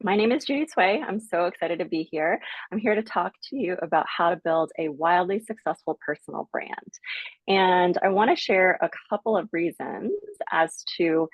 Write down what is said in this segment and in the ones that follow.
My name is Judy Tsuei. I'm so excited to be here. I'm here to talk to you about how to build a wildly successful personal brand. And I want to share a couple of reasons as to,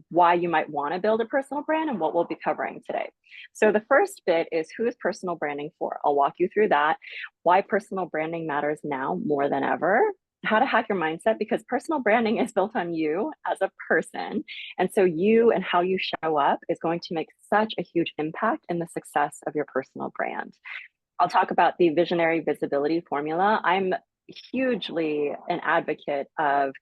why you might want to build a personal brand and what we'll be covering today. So the first bit is, who is personal branding for? I'll walk you through that, why personal branding matters now more than ever, how to hack your mindset, because personal branding is built on you as a person, and so you and how you show up is going to make such a huge impact in the success of your personal brand. I'll talk about the visionary visibility formula. I'm hugely an advocate of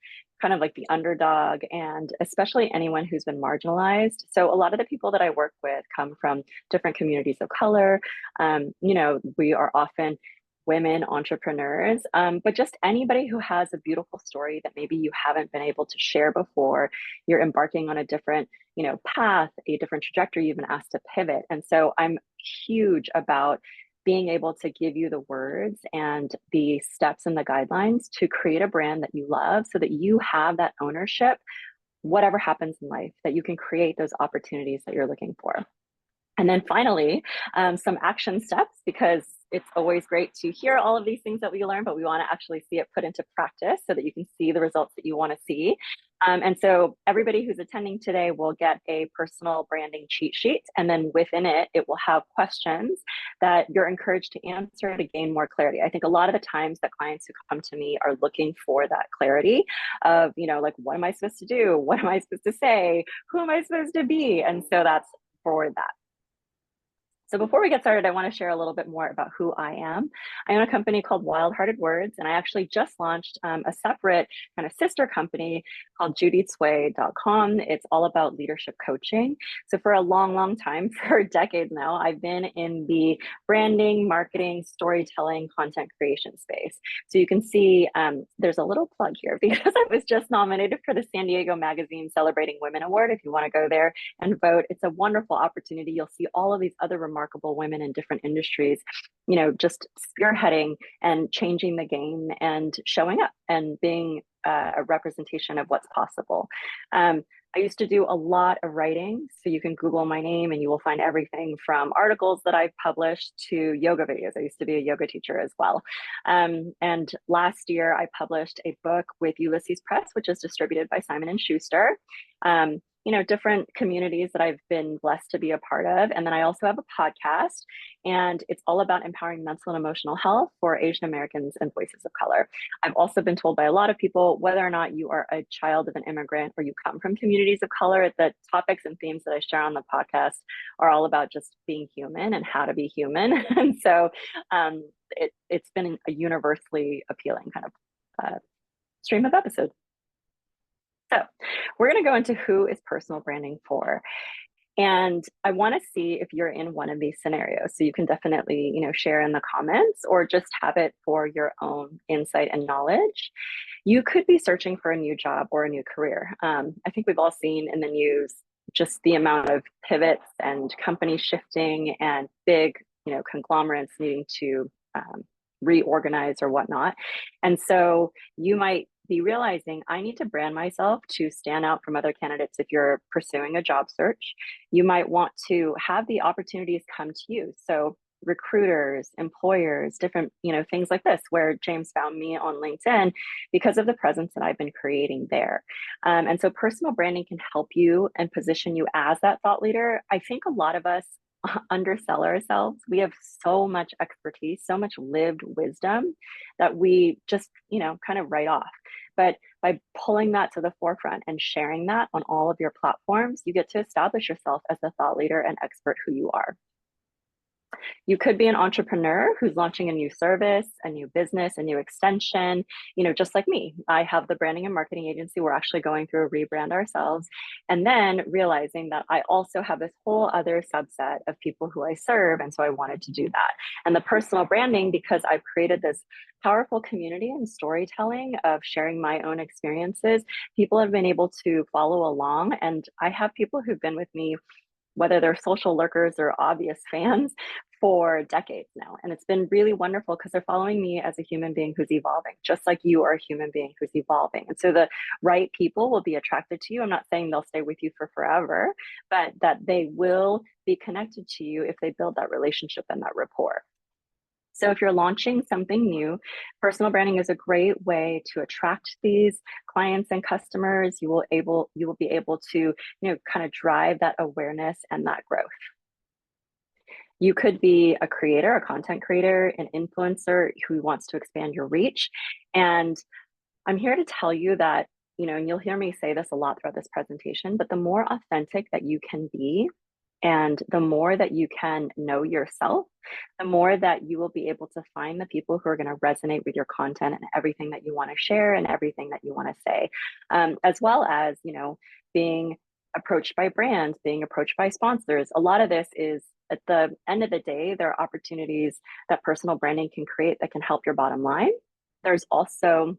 kind of like the underdog, and especially anyone who's been marginalized. So a lot of the people that I work with come from different communities of color. We are often women entrepreneurs, but just anybody who has a beautiful story that maybe you haven't been able to share before. You're embarking on a different, path, a different trajectory. You've been asked to pivot, and so I'm huge about being able to give you the words and the steps and the guidelines to create a brand that you love, so that you have that ownership, whatever happens in life, that you can create those opportunities that you're looking for. And then finally, some action steps, because it's always great to hear all of these things that we learn, but we want to actually see it put into practice so that you can see the results that you want to see. And so everybody who's attending today will get a personal branding cheat sheet. And then within it, it will have questions that you're encouraged to answer to gain more clarity. I think a lot of the times that clients who come to me are looking for that clarity of, like, what am I supposed to do? What am I supposed to say? Who am I supposed to be? And so that's for that. So before we get started, I want to share a little bit more about who I am. I own a company called Wild Hearted Words, and I actually just launched a separate kind of sister company called judytsuei.com. It's all about leadership coaching. So for a long, long time, for decades now, I've been in the branding, marketing, storytelling, content creation space. So you can see there's a little plug here because I was just nominated for the San Diego Magazine Celebrating Women Award. If you want to go there and vote, it's a wonderful opportunity. You'll see all of these other remarkable women in different industries, just spearheading and changing the game and showing up and being a representation of what's possible. I used to do a lot of writing, so you can Google my name and you will find everything from articles that I've published to yoga videos. I used to be a yoga teacher as well. And last year I published a book with Ulysses Press, which is distributed by Simon and Schuster. Different communities that I've been blessed to be a part of. And then I also have a podcast, and it's all about empowering mental and emotional health for Asian Americans and voices of color. I've also been told by a lot of people, whether or not you are a child of an immigrant or you come from communities of color, the topics and themes that I share on the podcast are all about just being human and how to be human. And so it's been a universally appealing kind of stream of episodes. So we're going to go into who is personal branding for. And I want to see if you're in one of these scenarios. So you can definitely, share in the comments or just have it for your own insight and knowledge. You could be searching for a new job or a new career. I think we've all seen in the news just the amount of pivots and companies shifting and big, conglomerates needing to reorganize or whatnot. And so you might be realizing, I need to brand myself to stand out from other candidates. If you're pursuing a job search, you might want to have the opportunities come to you. So recruiters, employers, different, things like this, where James found me on LinkedIn because of the presence that I've been creating there. And so personal branding can help you and position you as that thought leader. I think a lot of us undersell ourselves. We have so much expertise, so much lived wisdom that we just, kind of write off. But by pulling that to the forefront and sharing that on all of your platforms, you get to establish yourself as the thought leader and expert who you are. You could be an entrepreneur who's launching a new service, a new business, a new extension, just like me. I have the branding and marketing agency. We're actually going through a rebrand ourselves. And then realizing that I also have this whole other subset of people who I serve. And so I wanted to do that. And the personal branding, because I've created this powerful community and storytelling of sharing my own experiences, people have been able to follow along. And I have people who've been with me, whether they're social lurkers or obvious fans, for decades now. And it's been really wonderful because they're following me as a human being who's evolving, just like you are a human being who's evolving. And so the right people will be attracted to you. I'm not saying they'll stay with you for forever, but that they will be connected to you if they build that relationship and that rapport. So if you're launching something new, personal branding is a great way to attract these clients and customers. You will be able to, kind of drive that awareness and that growth. You could be a creator, a content creator, an influencer who wants to expand your reach. And I'm here to tell you that, and you'll hear me say this a lot throughout this presentation, but the more authentic that you can be, and the more that you can know yourself, the more that you will be able to find the people who are going to resonate with your content and everything that you want to share and everything that you want to say, as well as, being approached by brands, being approached by sponsors. A lot of this is, at the end of the day, there are opportunities that personal branding can create that can help your bottom line. There's also,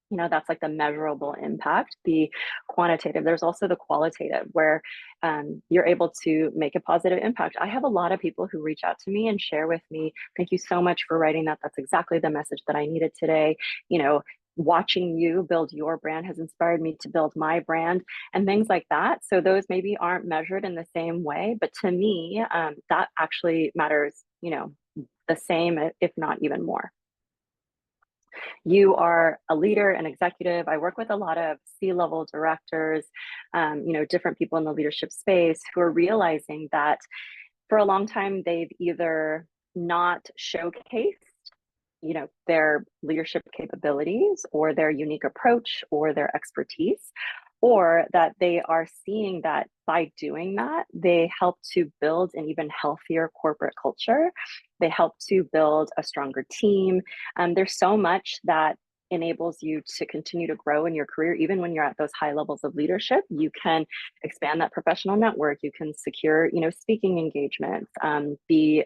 that's like the measurable impact, the quantitative. There's also the qualitative, where you're able to make a positive impact. I have a lot of people who reach out to me and share with me, thank you so much for writing that. That's exactly the message that I needed today. Watching you build your brand has inspired me to build my brand, and things like that. So those maybe aren't measured in the same way, but to me, that actually matters, the same, if not even more. You are a leader, an executive. I work with a lot of C-level directors, different people in the leadership space who are realizing that for a long time, they've either not showcased their leadership capabilities or their unique approach or their expertise, or that they are seeing that by doing that, they help to build an even healthier corporate culture. They help to build a stronger team. There's so much that enables you to continue to grow in your career. Even when you're at those high levels of leadership, you can expand that professional network. You can secure, speaking engagements, be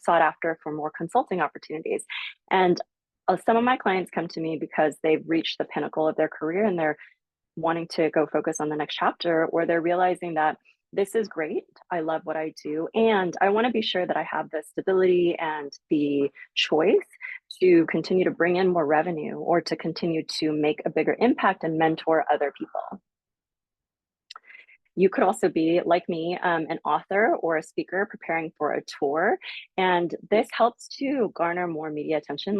sought after for more consulting opportunities. And some of my clients come to me because they've reached the pinnacle of their career and they're wanting to go focus on the next chapter, or they're realizing that this is great. I love what I do. And I want to be sure that I have the stability and the choice to continue to bring in more revenue or to continue to make a bigger impact and mentor other people. You could also be, like me, an author or a speaker preparing for a tour. And this helps to garner more media attention.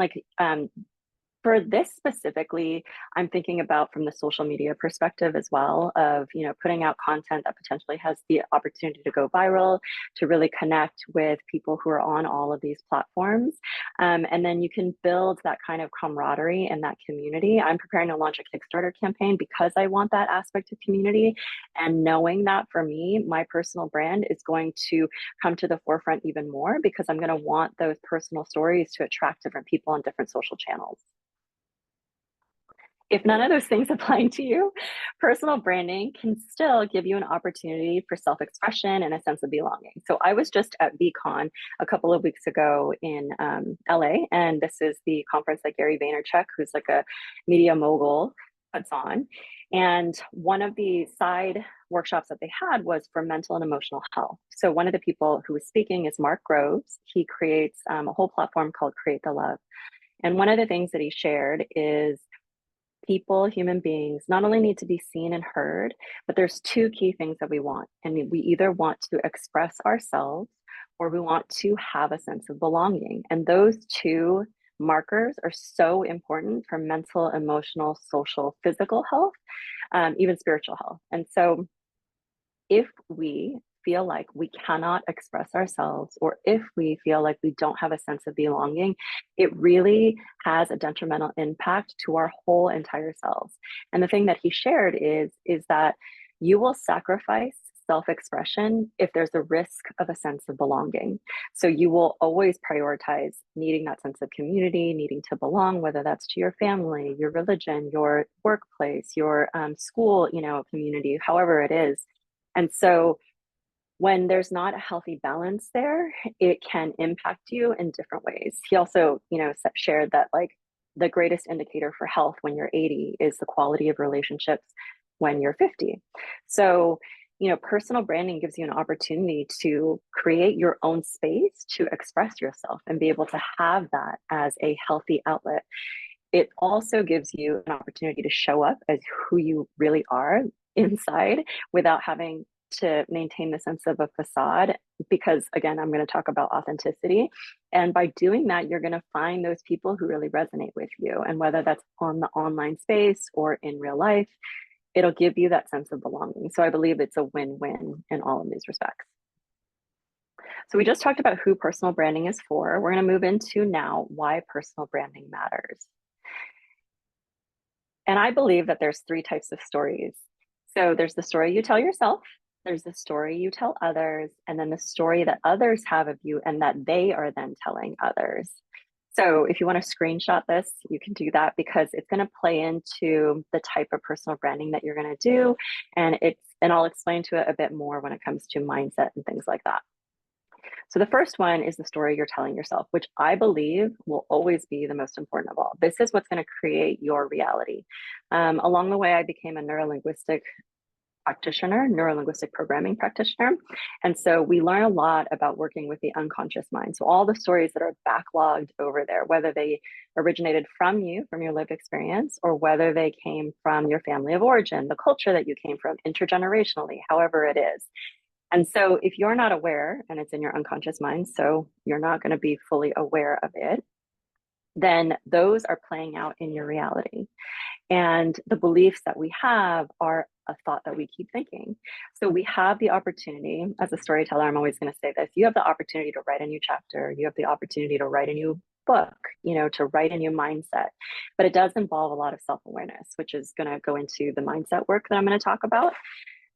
For this specifically, I'm thinking about from the social media perspective as well, of putting out content that potentially has the opportunity to go viral, to really connect with people who are on all of these platforms. And then you can build that kind of camaraderie and that community. I'm preparing to launch a Kickstarter campaign because I want that aspect of community. And knowing that for me, my personal brand is going to come to the forefront even more, because I'm going to want those personal stories to attract different people on different social channels. If none of those things apply to you, personal branding can still give you an opportunity for self-expression and a sense of belonging. So I was just at VCon a couple of weeks ago in LA, and this is the conference that Gary Vaynerchuk, who's like a media mogul, puts on. And one of the side workshops that they had was for mental and emotional health. So one of the people who was speaking is Mark Groves. He creates a whole platform called Create the Love. And one of the things that he shared is people, human beings, not only need to be seen and heard, but there's two key things that we want. And we either want to express ourselves or we want to have a sense of belonging. And those two markers are so important for mental, emotional, social, physical health, even spiritual health. And so if we feel like we cannot express ourselves, or if we feel like we don't have a sense of belonging, it really has a detrimental impact to our whole entire selves. And the thing that he shared is that you will sacrifice self-expression if there's a risk of a sense of belonging. So you will always prioritize needing that sense of community, needing to belong, whether that's to your family, your religion, your workplace, your school, community, however it is. And so when there's not a healthy balance there, it can impact you in different ways. He also, shared that the greatest indicator for health when you're 80 is the quality of relationships when you're 50. So, personal branding gives you an opportunity to create your own space to express yourself and be able to have that as a healthy outlet. It also gives you an opportunity to show up as who you really are inside without having to maintain the sense of a facade. Because again, I'm going to talk about authenticity. And by doing that, you're going to find those people who really resonate with you. And whether that's on the online space or in real life, it'll give you that sense of belonging. So I believe it's a win-win in all of these respects. So we just talked about who personal branding is for. We're going to move into now why personal branding matters. And I believe that there's three types of stories. So there's the story you tell yourself, there's the story you tell others, and then the story that others have of you and that they are then telling others. So if you want to screenshot this, you can do that because it's going to play into the type of personal branding that you're going to do. And I'll explain to it a bit more when it comes to mindset and things like that. So the first one is the story you're telling yourself, which I believe will always be the most important of all. This is what's going to create your reality. Along the way, I became a neurolinguistic programming practitioner. And so we learn a lot about working with the unconscious mind. So all the stories that are backlogged over there, whether they originated from you, from your lived experience, or whether they came from your family of origin, the culture that you came from, intergenerationally, however it is. And so if you're not aware, and it's in your unconscious mind, so you're not going to be fully aware of it, then those are playing out in your reality. And the beliefs that we have are a thought that we keep thinking. So we have the opportunity, as a storyteller, I'm always going to say this, you have the opportunity to write a new chapter, you have the opportunity to write a new book, to write a new mindset. But it does involve a lot of self-awareness, which is going to go into the mindset work that I'm going to talk about.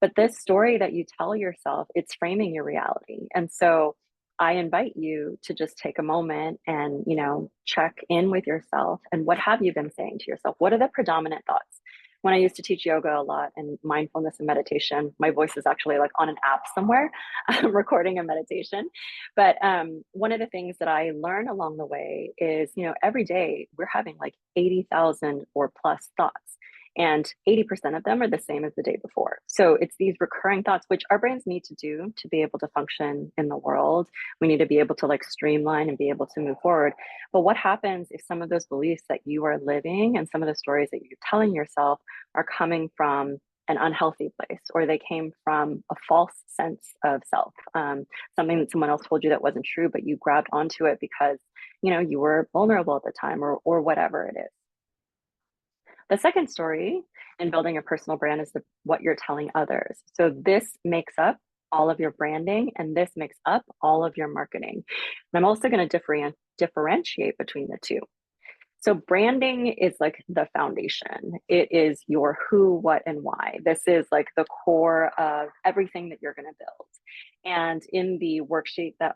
But this story that you tell yourself, it's framing your reality. And so I invite you to just take a moment and, check in with yourself. And what have you been saying to yourself? What are the predominant thoughts? When I used to teach yoga a lot and mindfulness and meditation, my voice is actually like on an app somewhere, recording a meditation. But one of the things that I learn along the way is, every day we're having like 80,000 or plus thoughts. And 80% of them are the same as the day before. So it's these recurring thoughts, which our brains need to do to be able to function in the world. We need to be able to streamline and be able to move forward. But what happens if some of those beliefs that you are living and some of the stories that you're telling yourself are coming from an unhealthy place, or they came from a false sense of self, something that someone else told you that wasn't true, but you grabbed onto it because, you were vulnerable at the time or whatever it is. The second story in building a personal brand is what you're telling others. So this makes up all of your branding, and this makes up all of your marketing. And I'm also going to differentiate between the two. So branding is like the foundation. It is your who, what, and why. This is like the core of everything that you're going to build. And in the worksheet that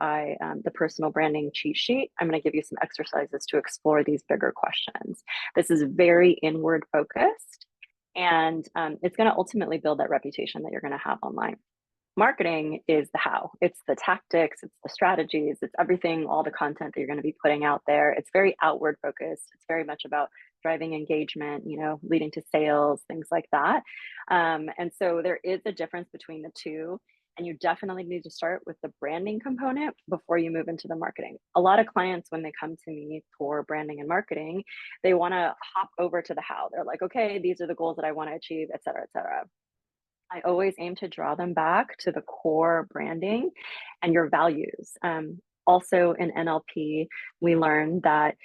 the personal branding cheat sheet, I'm going to give you some exercises to explore these bigger questions. This is very inward focused, and it's going to ultimately build that reputation that you're going to have online. Marketing is the how. It's the tactics, it's the strategies, it's everything, all the content that you're going to be putting out there. It's very outward focused. It's very much about driving engagement, leading to sales, things like that. And so there is a difference between the two. And you definitely need to start with the branding component before you move into the marketing. A lot of clients, when they come to me for branding and marketing, they want to hop over to the how. They're like, okay, these are the goals that I want to achieve, et cetera, et cetera. I always aim to draw them back to the core branding and your values. Also in NLP, we learned that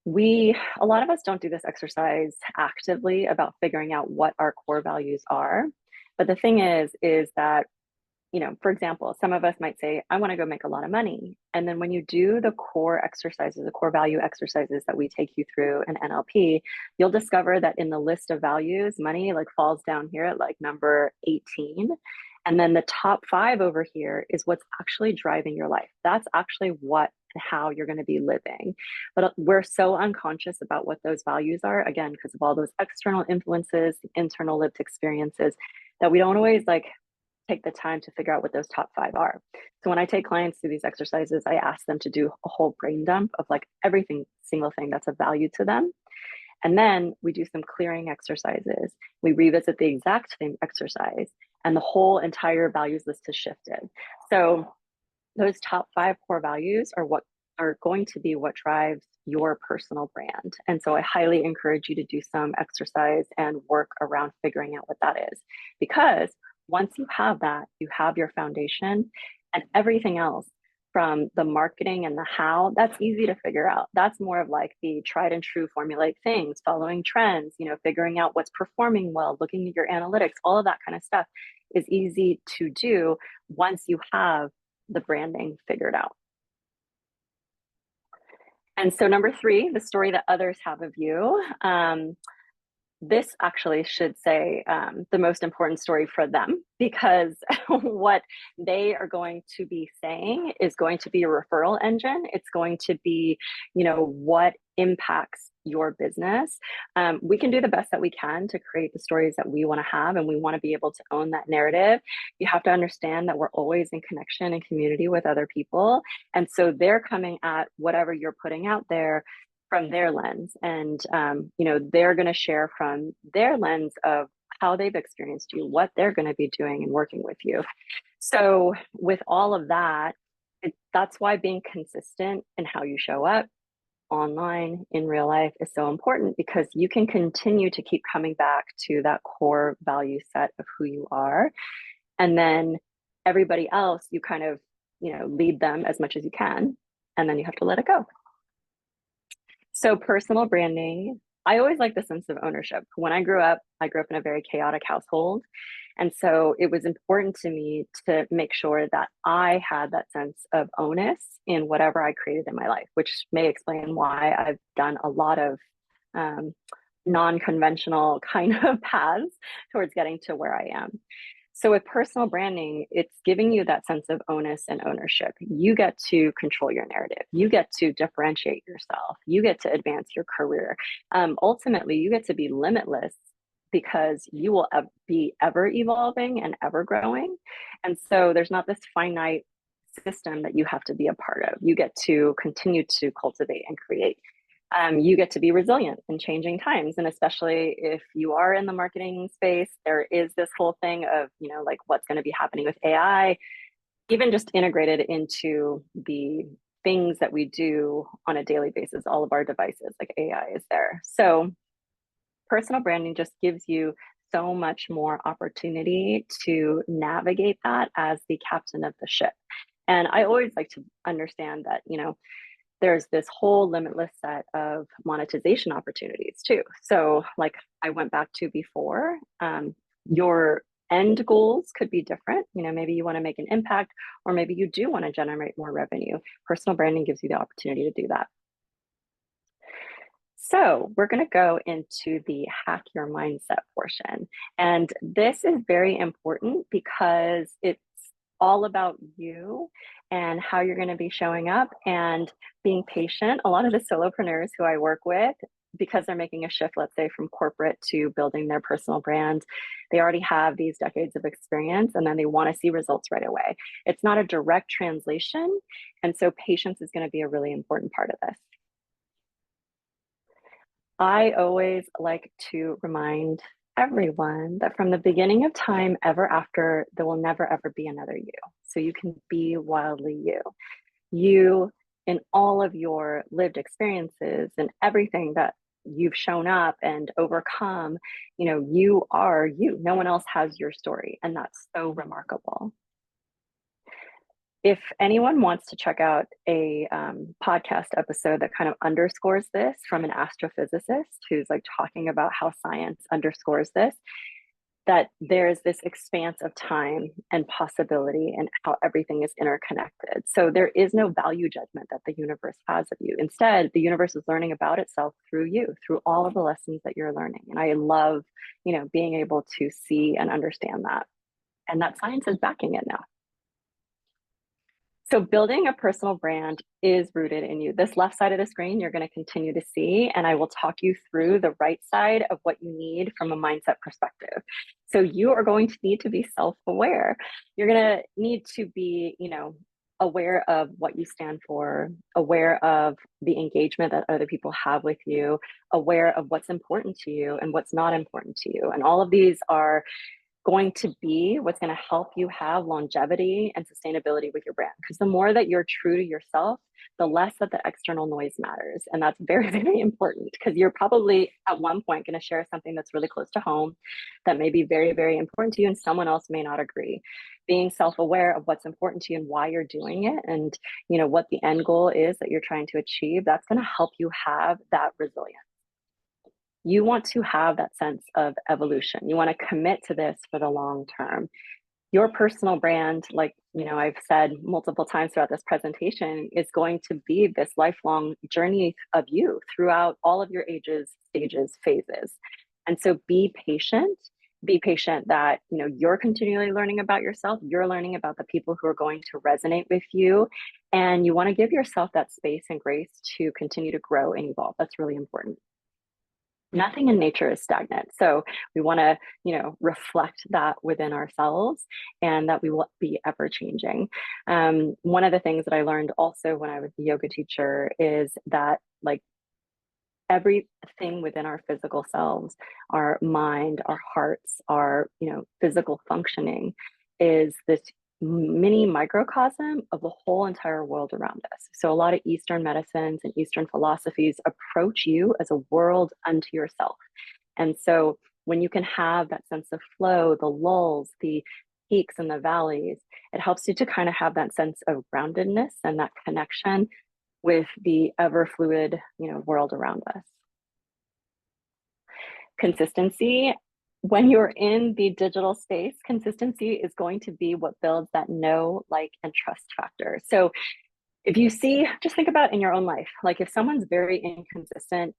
a lot of us don't do this exercise actively about figuring out what our core values are. But the thing is that, for example, some of us might say, I want to go make a lot of money. And then when you do the core exercises, the core value exercises that we take you through in NLP, you'll discover that in the list of values, money falls down here at number 18. And then the top 5 over here is what's actually driving your life. That's actually what and how you're going to be living. But we're so unconscious about what those values are, again, because of all those external influences, internal lived experiences, that we don't always take the time to figure out what those top 5 are. So when I take clients through these exercises, I ask them to do a whole brain dump of everything, single thing that's of value to them. And then we do some clearing exercises. We revisit the exact same exercise. and the whole entire values list has shifted. So those top 5 core values are what are going to be what drives your personal brand. And so I highly encourage you to do some exercise and work around figuring out what that is. Because once you have that, you have your foundation, and everything else from the marketing and the how, that's easy to figure out. That's more of like the tried and true formulaic things, following trends, figuring out what's performing well, looking at your analytics, all of that kind of stuff is easy to do once you have the branding figured out. And so number 3, the story that others have of you. This actually should say the most important story for them, because what they are going to be saying is going to be a referral engine. It's going to be, what impacts your business. We can do the best that we can to create the stories that we want to have, and we want to be able to own that narrative. You have to understand that we're always in connection and community with other people. And so they're coming at whatever you're putting out there from their lens, and they're going to share from their lens of how they've experienced you, what they're going to be doing and working with you. So with all of that, that's why being consistent in how you show up online, in real life, is so important, because you can continue to keep coming back to that core value set of who you are, and then everybody else, you kind of lead them as much as you can, and then you have to let it go. So personal branding, I always like the sense of ownership. When I grew up in a very chaotic household. And so it was important to me to make sure that I had that sense of onus in whatever I created in my life, which may explain why I've done a lot of non-conventional kind of paths towards getting to where I am. So with personal branding, it's giving you that sense of onus and ownership. You get to control your narrative. You get to differentiate yourself. You get to advance your career. Ultimately, you get to be limitless, because you will be ever evolving and ever growing. And so there's not this finite system that you have to be a part of. You get to continue to cultivate and create. You get to be resilient in changing times. And especially if you are in the marketing space, there is this whole thing of, like what's going to be happening with AI, even just integrated into the things that we do on a daily basis, all of our devices, like AI is there. So personal branding just gives you so much more opportunity to navigate that as the captain of the ship. And I always like to understand that, there's this whole limitless set of monetization opportunities too. So like I went back to before, your end goals could be different. Maybe you want to make an impact, or maybe you do want to generate more revenue. Personal branding gives you the opportunity to do that. So we're going to go into the hack your mindset portion. And this is very important because it's all about you and how you're going to be showing up and being patient. A lot of the solopreneurs who I work with, because they're making a shift, let's say from corporate to building their personal brand, they already have these decades of experience, and then they want to see results right away. It's not a direct translation. And so patience is going to be a really important part of this. I always like to remind everyone that from the beginning of time ever after, there will never ever be another you. So you can be wildly you. You, in all of your lived experiences and everything that you've shown up and overcome, you are you. No one else has your story, and that's so remarkable. If anyone wants to check out a podcast episode that kind of underscores this from an astrophysicist who's like talking about how science underscores this, that there's this expanse of time and possibility and how everything is interconnected. So there is no value judgment that the universe has of you. Instead, the universe is learning about itself through you, through all of the lessons that you're learning. And I love, being able to see and understand that. And that science is backing it now. So building a personal brand is rooted in you. This left side of the screen, you're going to continue to see, and I will talk you through the right side of what you need from a mindset perspective. So you are going to need to be self-aware. You're going to need to be, aware of what you stand for, aware of the engagement that other people have with you, aware of what's important to you and what's not important to you. And all of these are going to be what's going to help you have longevity and sustainability with your brand. Because the more that you're true to yourself, the less that the external noise matters. And that's very, very important because you're probably at one point going to share something that's really close to home that may be very, very important to you, and someone else may not agree. Being self-aware of what's important to you and why you're doing it, and what the end goal is that you're trying to achieve, that's going to help you have that resilience. You want to have that sense of evolution. You want to commit to this for the long term. Your personal brand, like I've said multiple times throughout this presentation, is going to be this lifelong journey of you throughout all of your ages, stages, phases. And so be patient. Be patient that you're continually learning about yourself. You're learning about the people who are going to resonate with you. And you want to give yourself that space and grace to continue to grow and evolve. That's really important. Nothing in nature is stagnant. So we want to, reflect that within ourselves, and that we will be ever changing. One of the things that I learned also when I was a yoga teacher is that everything within our physical selves, our mind, our hearts, our, physical functioning is this mini microcosm of the whole entire world around us. So a lot of Eastern medicines and Eastern philosophies approach you as a world unto yourself. And so when you can have that sense of flow, the lulls, the peaks and the valleys, it helps you to kind of have that sense of groundedness and that connection with the ever fluid, world around us. Consistency. When you're in the digital space, consistency is going to be what builds that know, like, and trust factor. So if you see, just think about in your own life, like if someone's very inconsistent,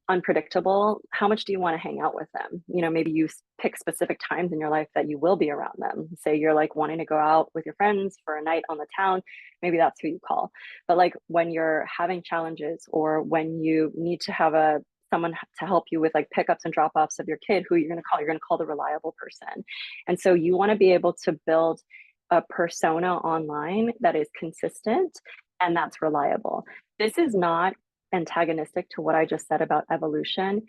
unpredictable, how much do you want to hang out with them? Maybe you pick specific times in your life that you will be around them. Say you're wanting to go out with your friends for a night on the town, maybe that's who you call. But when you're having challenges, or when you need to have someone to help you with pickups and drop-offs of your kid, who you're going to call the reliable person. And so you want to be able to build a persona online that is consistent and that's reliable. This is not antagonistic to what I just said about evolution.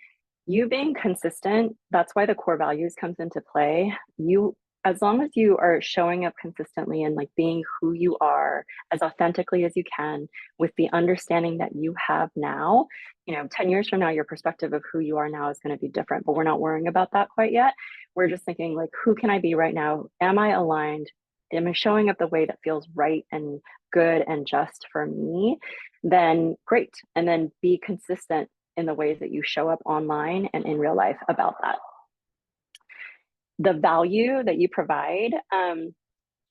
You being consistent, that's why the core values comes into play. As long as you are showing up consistently and being who you are as authentically as you can, with the understanding that you have now, 10 years from now, your perspective of who you are now is going to be different, but we're not worrying about that quite yet. We're just thinking who can I be right now? Am I aligned? Am I showing up the way that feels right and good and just for me? Then great. And then be consistent in the ways that you show up online and in real life about that. The value that you provide,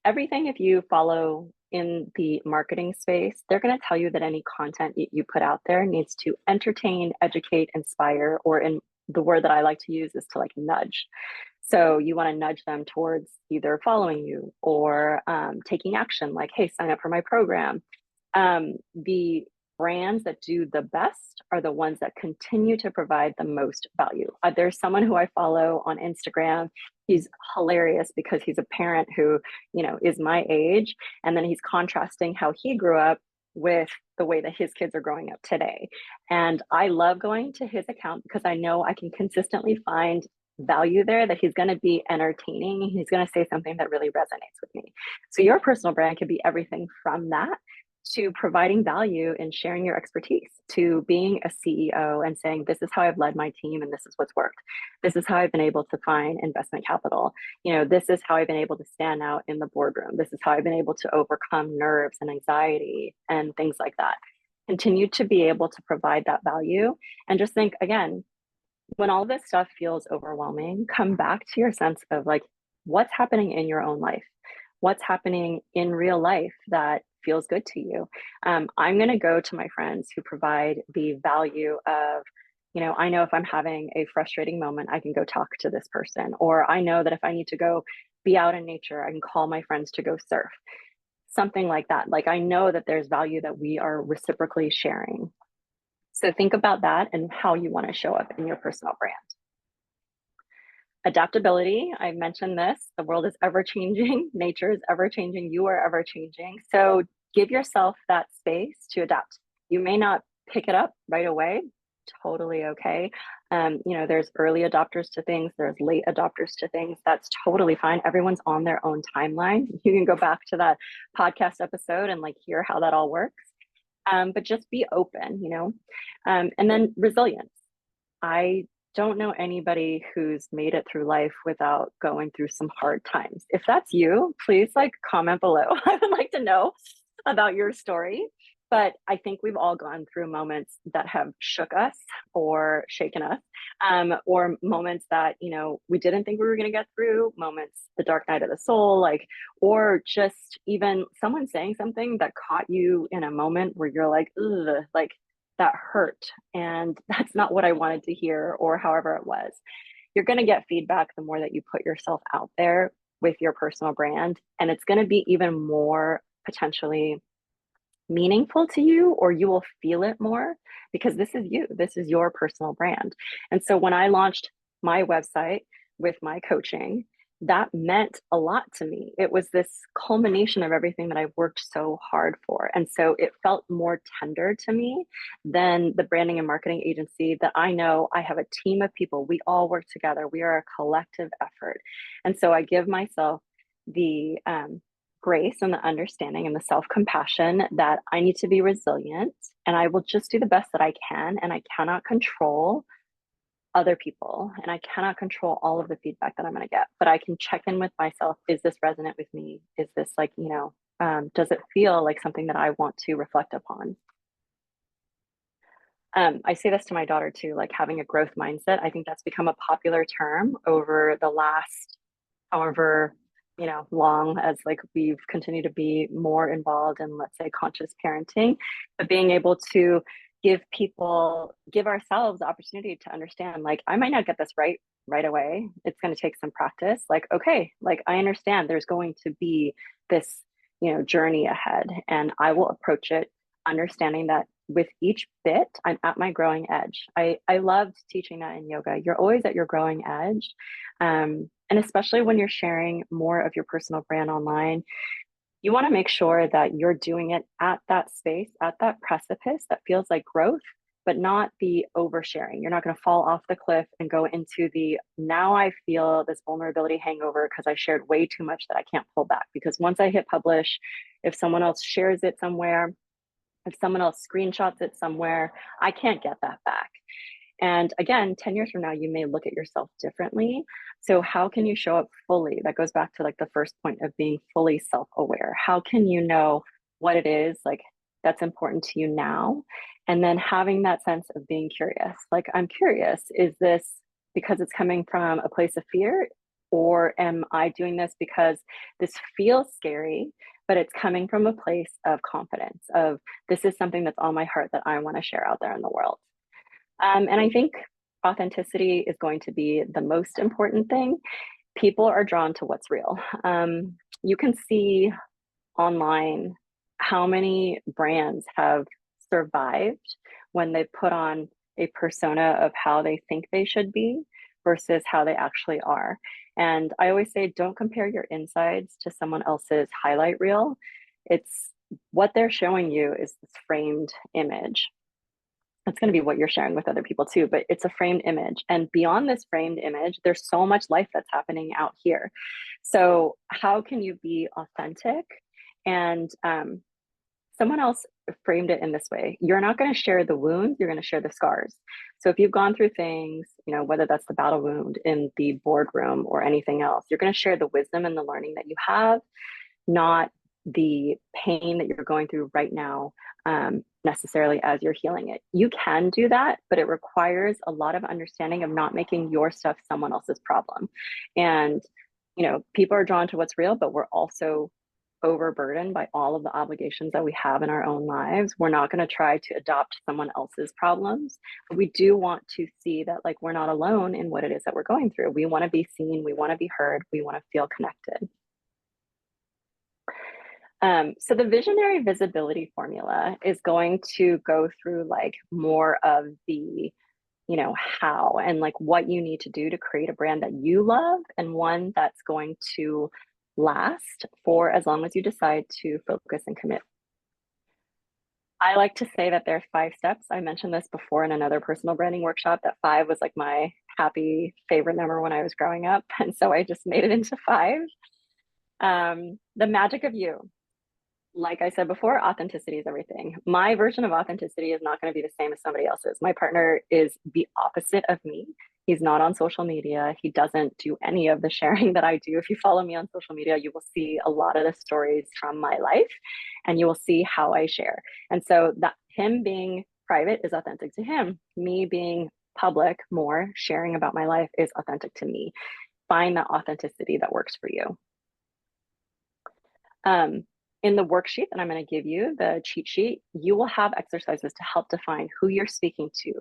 everything, if you follow in the marketing space, they're going to tell you that any content you put out there needs to entertain, educate, inspire, or in the word that I like to use is to nudge. So you want to nudge them towards either following you or taking action, hey, sign up for my program. The brands that do the best are the ones that continue to provide the most value. There's someone who I follow on Instagram. He's hilarious because he's a parent who, is my age. And then he's contrasting how he grew up with the way that his kids are growing up today. And I love going to his account because I know I can consistently find value there, that he's going to be entertaining. He's going to say something that really resonates with me. So your personal brand could be everything from that to providing value and sharing your expertise, to being a CEO and saying, this is how I've led my team and this is what's worked. This is how I've been able to find investment capital. This is how I've been able to stand out in the boardroom. This is how I've been able to overcome nerves and anxiety and things like that. Continue to be able to provide that value, and just think, again, when all this stuff feels overwhelming, come back to your sense of what's happening in your own life, what's happening in real life that feels good to you. I'm going to go to my friends who provide the value of, I know if I'm having a frustrating moment, I can go talk to this person, or I know that if I need to go be out in nature, I can call my friends to go surf, something like that. I know that there's value that we are reciprocally sharing. So think about that and how you want to show up in your personal brand. Adaptability, I mentioned this, the world is ever changing, nature is ever changing, you are ever changing. So give yourself that space to adapt. You may not pick it up right away, totally okay. There's early adopters to things, there's late adopters to things. That's totally fine. Everyone's on their own timeline. You can go back to that podcast episode and like hear how that all works. But just be open, and then resilience. I don't know anybody who's made it through life without going through some hard times. If that's you, please like comment below. I would like to know about your story. But I think we've all gone through moments that have shook us or shaken us, or moments that, we didn't think we were going to get through, moments, the dark night of the soul, like, or just even someone saying something that caught you in a moment where you're like, ugh, like that hurt. And that's not what I wanted to hear, or however it was. You're going to get feedback the more that you put yourself out there with your personal brand. And it's going to be even more potentially meaningful to you, or you will feel it more because this is you, this is your personal brand. And so when I launched my website with my coaching, that meant a lot to me. It was this culmination of everything that I've worked so hard for. And so it felt more tender to me than the branding and marketing agency that I know. I have a team of people. We all work together. We are a collective effort. And so I give myself the grace and the understanding and the self-compassion that I need to be resilient, and I will just do the best that I can. And I cannot control other people, and I cannot control all of the feedback that I'm going to get, but I can check in with myself. Is this resonant with me? Is this like, does it feel like something that I want to reflect upon? I say this to my daughter too, like having a growth mindset. I think that's become a popular term over the last however long as like we've continued to be more involved in, let's say, conscious parenting, but being able to give ourselves the opportunity to understand, like, I might not get this right away. It's going to take some practice. Like, okay, like I understand there's going to be this, journey ahead, and I will approach it understanding that with each bit, I'm at my growing edge. I loved teaching that in yoga. You're always at your growing edge. And especially when you're sharing more of your personal brand online, you want to make sure that you're doing it at that space, at that precipice that feels like growth, but not the oversharing. You're not going to fall off the cliff and go into now I feel this vulnerability hangover because I shared way too much that I can't pull back. Because once I hit publish, if someone else shares it somewhere, if someone else screenshots it somewhere, I can't get that back. And again, 10 years from now, you may look at yourself differently. So how can you show up fully? That goes back to like the first point of being fully self-aware. How can you know what it is like that's important to you now? And then having that sense of being curious. Like, I'm curious, is this because it's coming from a place of fear? Or am I doing this because this feels scary, but it's coming from a place of confidence, of this is something that's on my heart that I want to share out there in the world. And I think authenticity is going to be the most important thing. People are drawn to what's real. You can see online how many brands have survived when they put on a persona of how they think they should be versus how they actually are. And I always say, don't compare your insides to someone else's highlight reel. It's what they're showing you is this framed image. It's going to be what you're sharing with other people too, but it's a framed image. And beyond this framed image, there's so much life that's happening out here. So how can you be authentic? And someone else framed it in this way. You're not going to share the wounds, you're going to share the scars. So if you've gone through things, whether that's the battle wound in the boardroom or anything else, you're going to share the wisdom and the learning that you have, not the pain that you're going through right now, necessarily as you're healing it. You can do that, but it requires a lot of understanding of not making your stuff someone else's problem. And, people are drawn to what's real, but we're also overburdened by all of the obligations that we have in our own lives. We're not going to try to adopt someone else's problems, but we do want to see that like we're not alone in what it is that we're going through. We want to be seen, we want to be heard, we want to feel connected. So the visionary visibility formula is going to go through like more of the, how and like what you need to do to create a brand that you love and one that's going to last for as long as you decide to focus and commit. I like to say that there are 5 steps. I mentioned this before in another personal branding workshop that 5 was like my happy favorite number when I was growing up. And so I just made it into 5. The magic of you. Like I said before, authenticity is everything. My version of authenticity is not going to be the same as somebody else's. My partner is the opposite of me. He's not on social media. He doesn't do any of the sharing that I do. If you follow me on social media, you will see a lot of the stories from my life and you will see how I share. And so that him being private is authentic to him. Me being public, more sharing about my life is authentic to me. Find that authenticity that works for you. Um, in the worksheet that I'm going to give you, the cheat sheet, you will have exercises to help define who you're speaking to,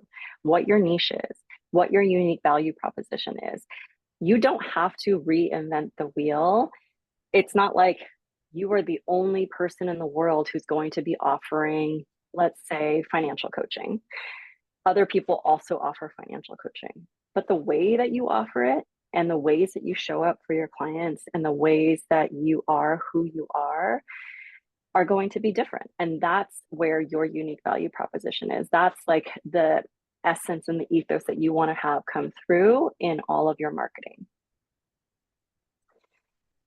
what your niche is, what your unique value proposition is. You don't have to reinvent the wheel. It's not like you are the only person in the world who's going to be offering, let's say, financial coaching. Other people also offer financial coaching, but the way that you offer it and the ways that you show up for your clients and the ways that you are who you are going to be different. And that's where your unique value proposition is. That's like the essence and the ethos that you want to have come through in all of your marketing.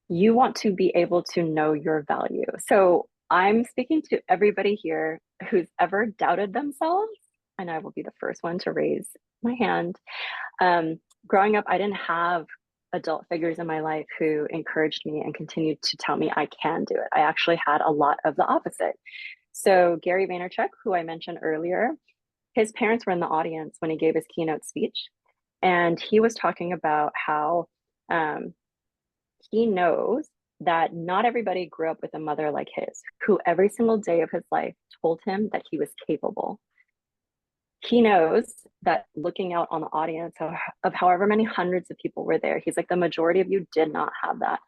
You want to be able to know your value. So I'm speaking to everybody here who's ever doubted themselves, and I will be the first one to raise my hand. Growing up, I didn't have adult figures in my life who encouraged me and continued to tell me I can do it. I actually had a lot of the opposite. So Gary Vaynerchuk, who I mentioned earlier, his parents were in the audience when he gave his keynote speech. And he was talking about how he knows that not everybody grew up with a mother like his, who every single day of his life told him that he was capable. He knows that looking out on the audience of however many hundreds of people were there, he's like, the majority of you did not have that.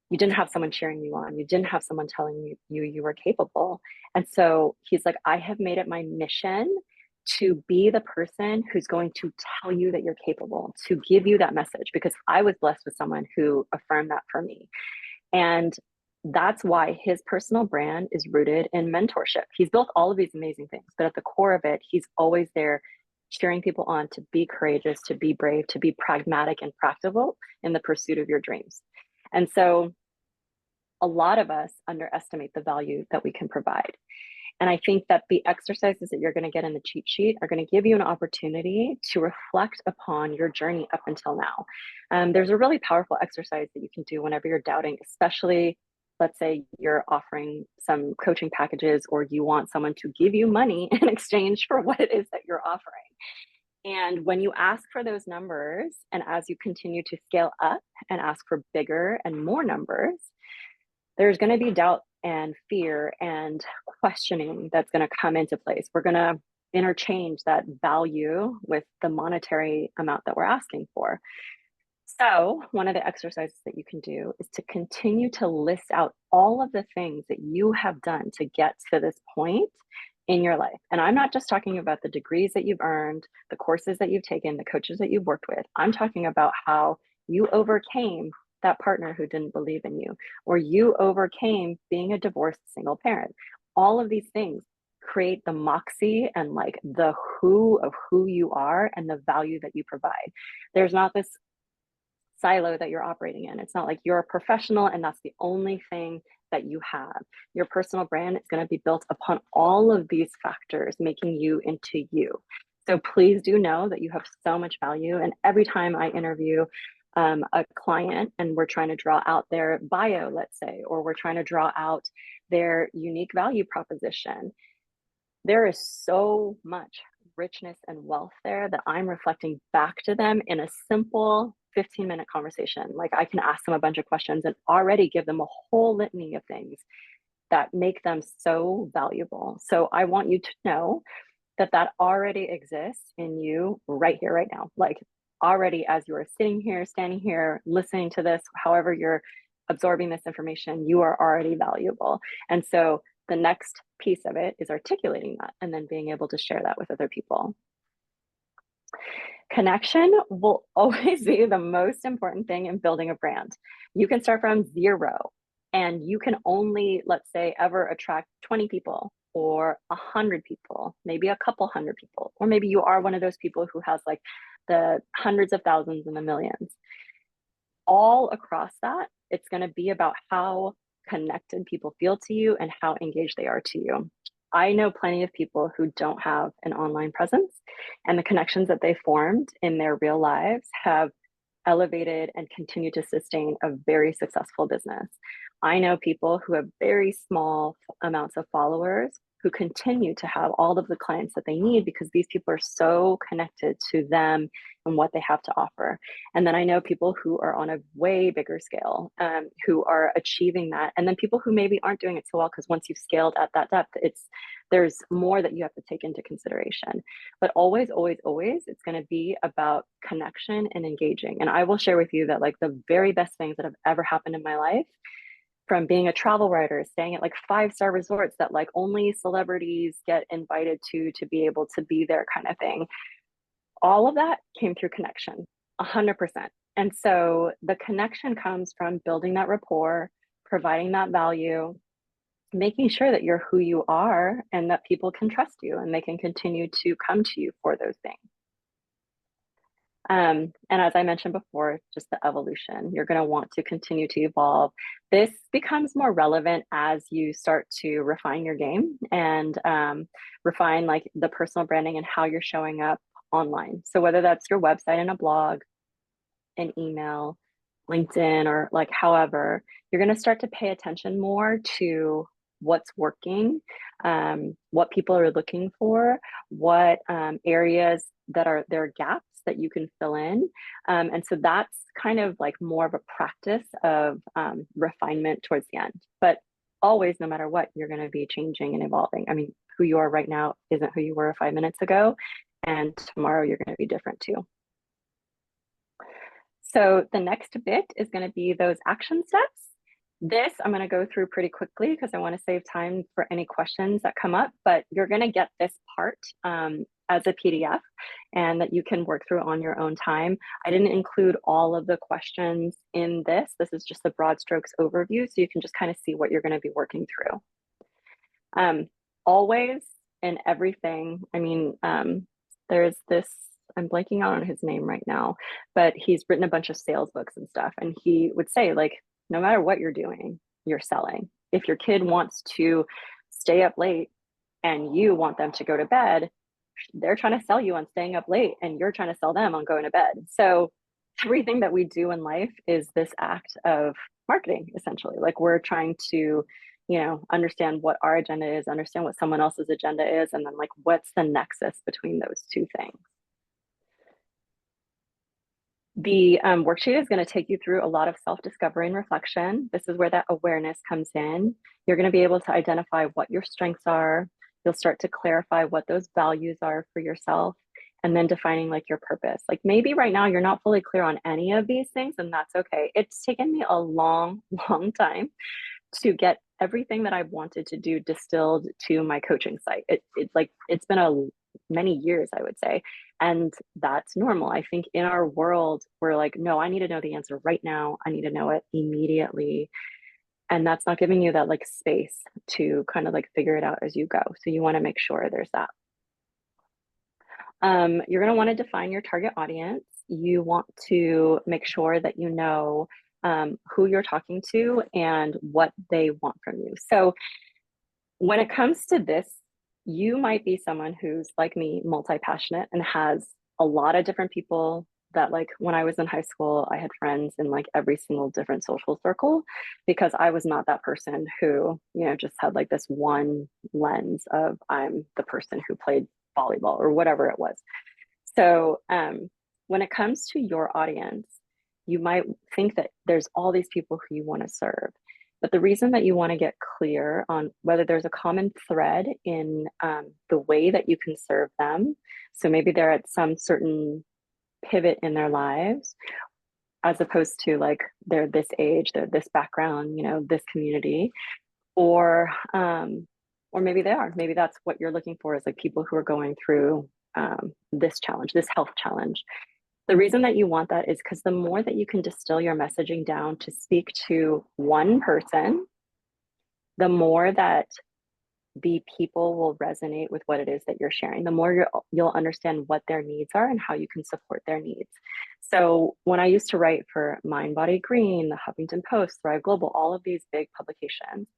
You didn't have someone cheering you on. You didn't have someone telling you were capable. And so he's like, I have made it my mission to be the person who's going to tell you that you're capable, to give you that message, because I was blessed with someone who affirmed that for me. And that's why his personal brand is rooted in mentorship. He's built all of these amazing things, but at the core of it, he's always there cheering people on to be courageous, to be brave, to be pragmatic and practical in the pursuit of your dreams. And so a lot of us underestimate the value that we can provide. And I think that the exercises that you're going to get in the cheat sheet are going to give you an opportunity to reflect upon your journey up until now. There's a really powerful exercise that you can do whenever you're doubting, especially, let's say you're offering some coaching packages or you want someone to give you money in exchange for what it is that you're offering. And when you ask for those numbers, and as you continue to scale up and ask for bigger and more numbers, there's going to be doubt and fear and questioning that's going to come into place. We're going to interchange that value with the monetary amount that we're asking for. So one of the exercises that you can do is to continue to list out all of the things that you have done to get to this point in your life. And I'm not just talking about the degrees that you've earned, the courses that you've taken, the coaches that you've worked with. I'm talking about how you overcame that partner who didn't believe in you, or you overcame being a divorced single parent. All of these things create the moxie and like the who of who you are and the value that you provide. There's not this silo that you're operating in. It's not like you're a professional and that's the only thing that you have. Your personal brand is going to be built upon all of these factors, making you into you. So please do know that you have so much value. And every time I interview a client and we're trying to draw out their bio, let's say, or we're trying to draw out their unique value proposition, there is so much richness and wealth there that I'm reflecting back to them in a simple 15-minute conversation. Like I can ask them a bunch of questions and already give them a whole litany of things that make them so valuable. So I want you to know that that already exists in you right here, right now. Like already as you are sitting here, standing here, listening to this, however you're absorbing this information, you are already valuable. And so the next piece of it is articulating that and then being able to share that with other people. Connection will always be the most important thing in building a brand. You can start from 0 and you can only, let's say, ever attract 20 people or 100 people, maybe a couple hundred people, or maybe you are one of those people who has like the hundreds of thousands and the millions. All across that, it's going to be about how connected people feel to you and how engaged they are to you. I know plenty of people who don't have an online presence, and the connections that they formed in their real lives have elevated and continue to sustain a very successful business. I know people who have very small amounts of followers who continue to have all of the clients that they need because these people are so connected to them and what they have to offer. And then I know people who are on a way bigger scale, who are achieving that. And then people who maybe aren't doing it so well because once you've scaled at that depth, there's more that you have to take into consideration. But always, always, always, it's going to be about connection and engaging. And I will share with you that like the very best things that have ever happened in my life, from being a travel writer, staying at like 5-star resorts that like only celebrities get invited to be able to be there kind of thing. All of that came through connection, 100%. And so the connection comes from building that rapport, providing that value, making sure that you're who you are and that people can trust you and they can continue to come to you for those things. And as I mentioned before, just the evolution, you're going to want to continue to evolve. This becomes more relevant as you start to refine your game and refine like the personal branding and how you're showing up online. So whether that's your website and a blog, an email, LinkedIn, or like however, you're going to start to pay attention more to what's working, what people are looking for, what areas that are there are gaps that you can fill in. And so that's kind of like more of a practice of refinement towards the end. But always, no matter what, you're going to be changing and evolving. I mean, who you are right now isn't who you were 5 minutes ago. And tomorrow you're going to be different too. So the next bit is going to be those action steps. This I'm going to go through pretty quickly because I want to save time for any questions that come up, but you're going to get this part as a PDF and that you can work through on your own time. I didn't include all of the questions in this. This is just the broad strokes overview, so you can just kind of see what you're going to be working through. Always and everything, I mean, there's this, I'm blanking out on his name right now, but he's written a bunch of sales books and stuff. And he would say, like, no matter what you're doing, you're selling. If your kid wants to stay up late and you want them to go to bed, they're trying to sell you on staying up late and you're trying to sell them on going to bed. So everything that we do in life is this act of marketing, essentially. Like we're trying to, understand what our agenda is, understand what someone else's agenda is, and then like, what's the nexus between those two things? The worksheet is going to take you through a lot of self-discovery and reflection. This is where that awareness comes in. You're going to be able to identify what your strengths are. You'll start to clarify what those values are for yourself, and then defining like your purpose. Like maybe right now you're not fully clear on any of these things, and that's okay. It's taken me a long, long time to get everything that I've wanted to do distilled to my coaching site. It's been many years, I would say. And that's normal. I think in our world, we're like, no, I need to know the answer right now. I need to know it immediately. And that's not giving you that like space to kind of like figure it out as you go. So you want to make sure there's that. You're going to want to define your target audience. You want to make sure that you know who you're talking to and what they want from you. So when it comes to this, you might be someone who's like me, multi-passionate and has a lot of different people that like when I was in high school, I had friends in like every single different social circle because I was not that person who, just had like this one lens of I'm the person who played volleyball or whatever it was. So when it comes to your audience, you might think that there's all these people who you want to serve. But the reason that you want to get clear on whether there's a common thread in the way that you can serve them, so maybe they're at some certain pivot in their lives, as opposed to like they're this age, they're this background, this community, or maybe they are. Maybe that's what you're looking for is like people who are going through this challenge, this health challenge. The reason that you want that is because the more that you can distill your messaging down to speak to one person, the more that the people will resonate with what it is that you're sharing. The more you'll understand what their needs are and how you can support their needs. So when I used to write for Mind Body Green, the Huffington Post, Thrive Global, all of these big publications,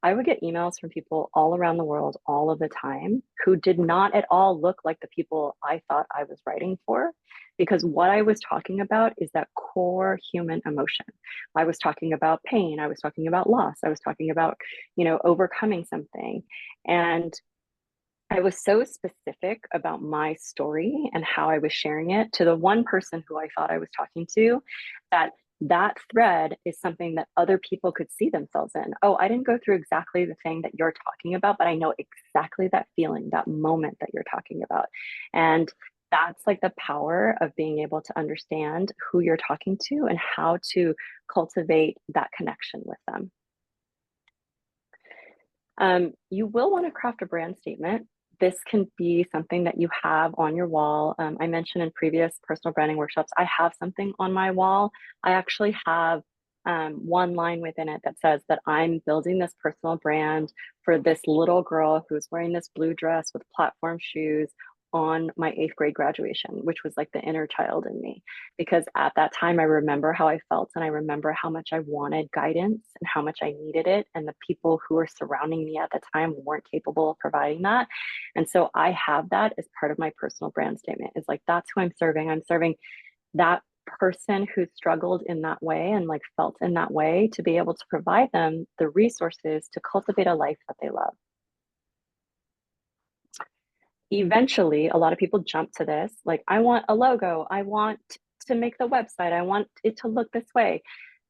I would get emails from people all around the world all of the time who did not at all look like the people I thought I was writing for. Because what I was talking about is that core human emotion. I was talking about pain. I was talking about loss. I was talking about, overcoming something. And I was so specific about my story and how I was sharing it to the one person who I thought I was talking to, that thread is something that other people could see themselves in. Oh, I didn't go through exactly the thing that you're talking about, but I know exactly that feeling, that moment that you're talking about. And that's like the power of being able to understand who you're talking to and how to cultivate that connection with them. You will want to craft a brand statement. This can be something that you have on your wall. I mentioned in previous personal branding workshops, I have something on my wall. I actually have one line within it that says that I'm building this personal brand for this little girl who's wearing this blue dress with platform shoes on my 8th grade graduation, which was like the inner child in me. Because at that time, I remember how I felt and I remember how much I wanted guidance and how much I needed it. And the people who were surrounding me at the time weren't capable of providing that. And so I have that as part of my personal brand statement. Is like, that's who I'm serving. I'm serving that person who struggled in that way and like felt in that way to be able to provide them the resources to cultivate a life that they love. Eventually, a lot of people jump to this, like, I want a logo, I want to make the website, I want it to look this way.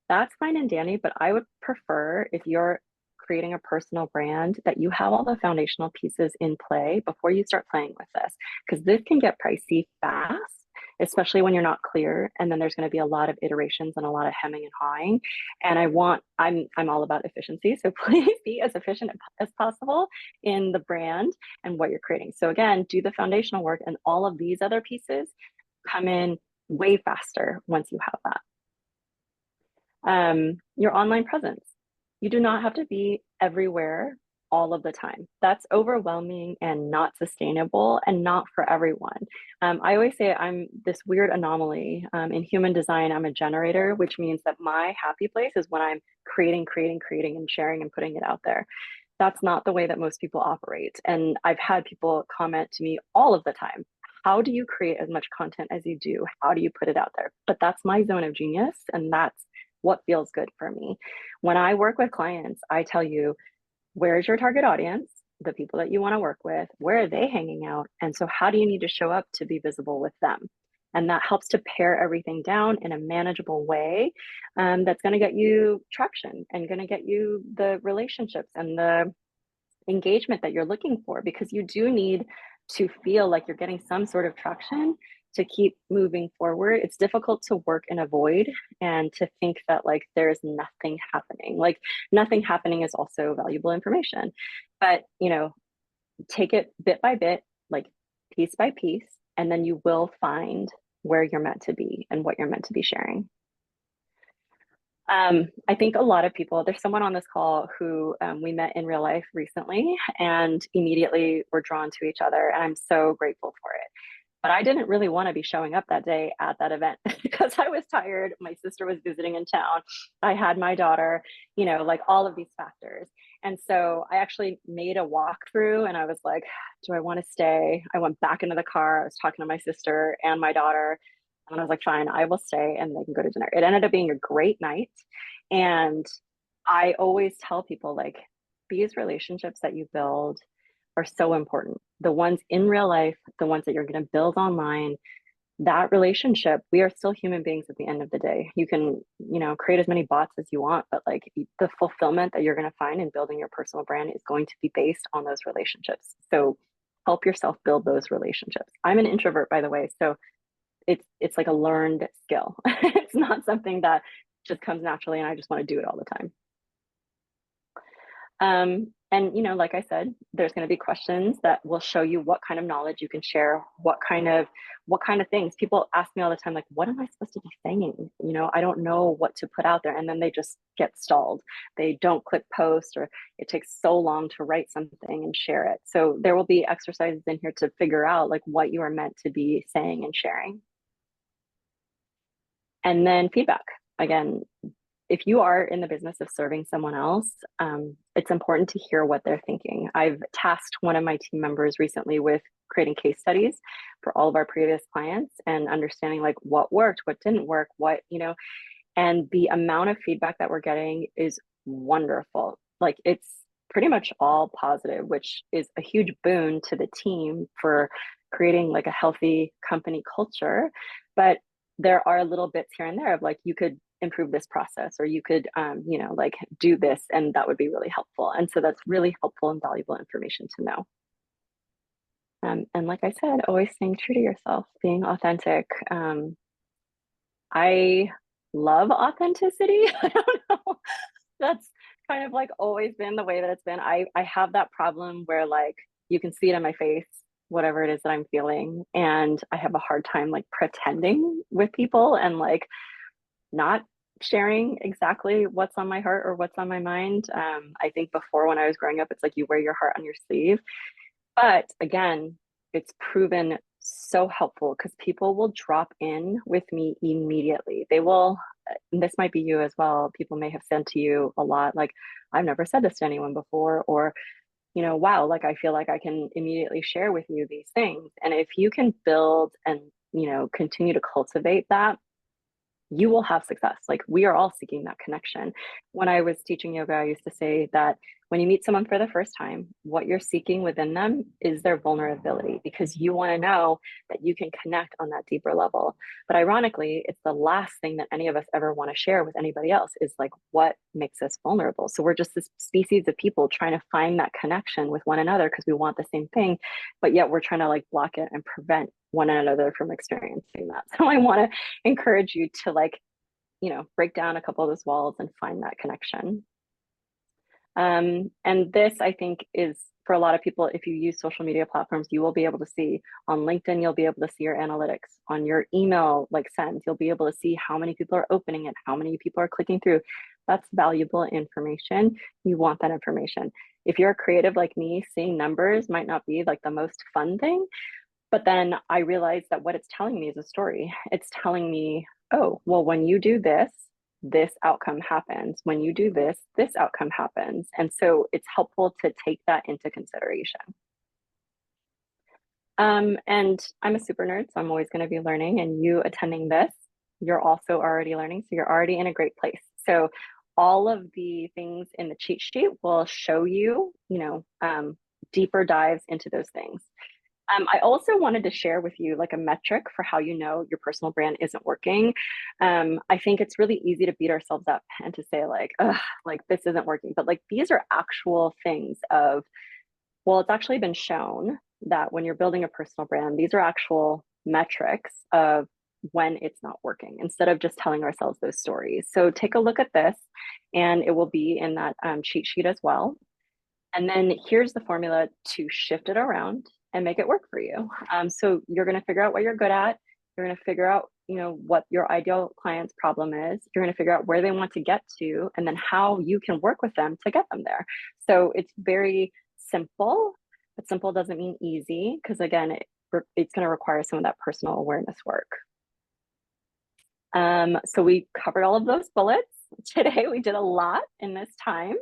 That's fine and dandy, but I would prefer, if you're creating a personal brand, that you have all the foundational pieces in play before you start playing with this, because this can get pricey fast, especially when you're not clear. And then there's going to be a lot of iterations and a lot of hemming and hawing. And I'm all about efficiency. So please be as efficient as possible in the brand and what you're creating. So again, do the foundational work, and all of these other pieces come in way faster once you have that. Your online presence. You do not have to be everywhere all of the time. That's overwhelming and not sustainable and not for everyone. I always say I'm this weird anomaly. In human design, I'm a generator, which means that my happy place is when I'm creating, and sharing and putting it out there. That's not the way that most people operate. And I've had people comment to me all of the time, how do you create as much content as you do? How do you put it out there? But that's my zone of genius, and that's what feels good for me. When I work with clients, I tell you, where's your target audience, the people that you want to work with, where are they hanging out? And so how do you need to show up to be visible with them? And that helps to pare everything down in a manageable way, that's going to get you traction and going to get you the relationships and the engagement that you're looking for, because you do need to feel like you're getting some sort of traction to keep moving forward. It's difficult to work in a void and to think that like there's nothing happening. Like, nothing happening is also valuable information. But, take it bit by bit, like piece by piece, and then you will find where you're meant to be and what you're meant to be sharing. I think a lot of people, there's someone on this call who we met in real life recently and immediately were drawn to each other. And I'm so grateful for it. But I didn't really want to be showing up that day at that event because I was tired. My sister was visiting in town. I had my daughter, like all of these factors. And so I actually made a walkthrough and I was like, do I want to stay? I went back into the car. I was talking to my sister and my daughter. And I was like, fine, I will stay and they can go to dinner. It ended up being a great night. And I always tell people, like, these relationships that you build are so important. The ones in real life, the ones that you're going to build online, that relationship, we are still human beings at the end of the day. You can, create as many bots as you want, but like the fulfillment that you're going to find in building your personal brand is going to be based on those relationships. So help yourself build those relationships. I'm an introvert, by the way. So it's like a learned skill. It's not something that just comes naturally and I just want to do it all the time. And like I said, there's going to be questions that will show you what kind of knowledge you can share, what kind of things. People ask me all the time, like, what am I supposed to be saying? I don't know what to put out there. And then they just get stalled. They don't click post, or it takes so long to write something and share it. So there will be exercises in here to figure out like what you are meant to be saying and sharing. And then feedback. Again, if you are in the business of serving someone else, it's important to hear what they're thinking. I've tasked one of my team members recently with creating case studies for all of our previous clients and understanding like what worked, what didn't work, and the amount of feedback that we're getting is wonderful. Like it's pretty much all positive, which is a huge boon to the team for creating like a healthy company culture. But there are little bits here and there of like, you could improve this process, or you could, like do this, and that would be really helpful. And so that's really helpful and valuable information to know. And like I said, always staying true to yourself, being authentic. I love authenticity. I don't know. That's kind of like always been the way that it's been. I have that problem where like you can see it in my face, whatever it is that I'm feeling. And I have a hard time like pretending with people and like not sharing exactly what's on my heart or what's on my mind. I think before, when I was growing up, it's like you wear your heart on your sleeve. But again, it's proven so helpful because people will drop in with me immediately. They will, this might be you as well. People may have said to you a lot, like, I've never said this to anyone before, or, wow, like I feel like I can immediately share with you these things. And if you can build and, continue to cultivate that, you will have success. Like we are all seeking that connection. When I was teaching yoga, I used to say that when you meet someone for the first time, what you're seeking within them is their vulnerability, because you want to know that you can connect on that deeper level. But ironically, it's the last thing that any of us ever want to share with anybody else, is like what makes us vulnerable. So we're just this species of people trying to find that connection with one another because we want the same thing, but yet we're trying to like block it and prevent one another from experiencing that. So I want to encourage you to like, break down a couple of those walls and find that connection. And this, I think, is for a lot of people. If you use social media platforms, you will be able to see on LinkedIn, you'll be able to see your analytics on your email, like sends, you'll be able to see how many people are opening it, how many people are clicking through. That's valuable information. You want that information. If you're a creative like me, seeing numbers might not be like the most fun thing, but then I realized that what it's telling me is a story. It's telling me, oh, well, when you do this, this outcome happens. When you do this, this outcome happens. And so it's helpful to take that into consideration. And I'm a super nerd, so I'm always going to be learning. And you attending this, you're also already learning. So you're already in a great place. So all of the things in the cheat sheet will show you, deeper dives into those things. I also wanted to share with you like a metric for how you know your personal brand isn't working. I think it's really easy to beat ourselves up and to say like, ugh, like this isn't working. But like these are actual things of, well, it's actually been shown that when you're building a personal brand, these are actual metrics of when it's not working, instead of just telling ourselves those stories. So take a look at this, and it will be in that cheat sheet as well. And then here's the formula to shift it around and make it work for you. So you're going to figure out what you're good at. You're going to figure out, what your ideal client's problem is. You're going to figure out where they want to get to, and then how you can work with them to get them there. So it's very simple, but simple doesn't mean easy, because again, it's going to require some of that personal awareness work. So we covered all of those bullets today. We did a lot in this time.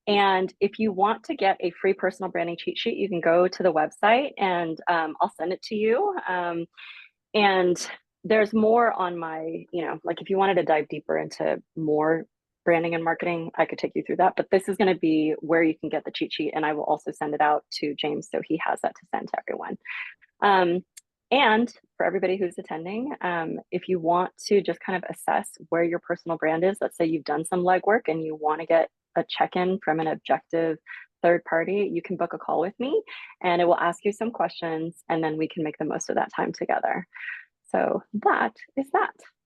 And if you want to get a free personal branding cheat sheet, you can go to the website, and I'll send it to you. And there's more on my, like if you wanted to dive deeper into more branding and marketing, I could take you through that. But this is going to be where you can get the cheat sheet. And I will also send it out to James, so he has that to send to everyone. And for everybody who's attending, if you want to just kind of assess where your personal brand is, let's say you've done some legwork and you want to get a check-in from an objective third party, you can book a call with me, and it will ask you some questions, and then we can make the most of that time together. So that is that.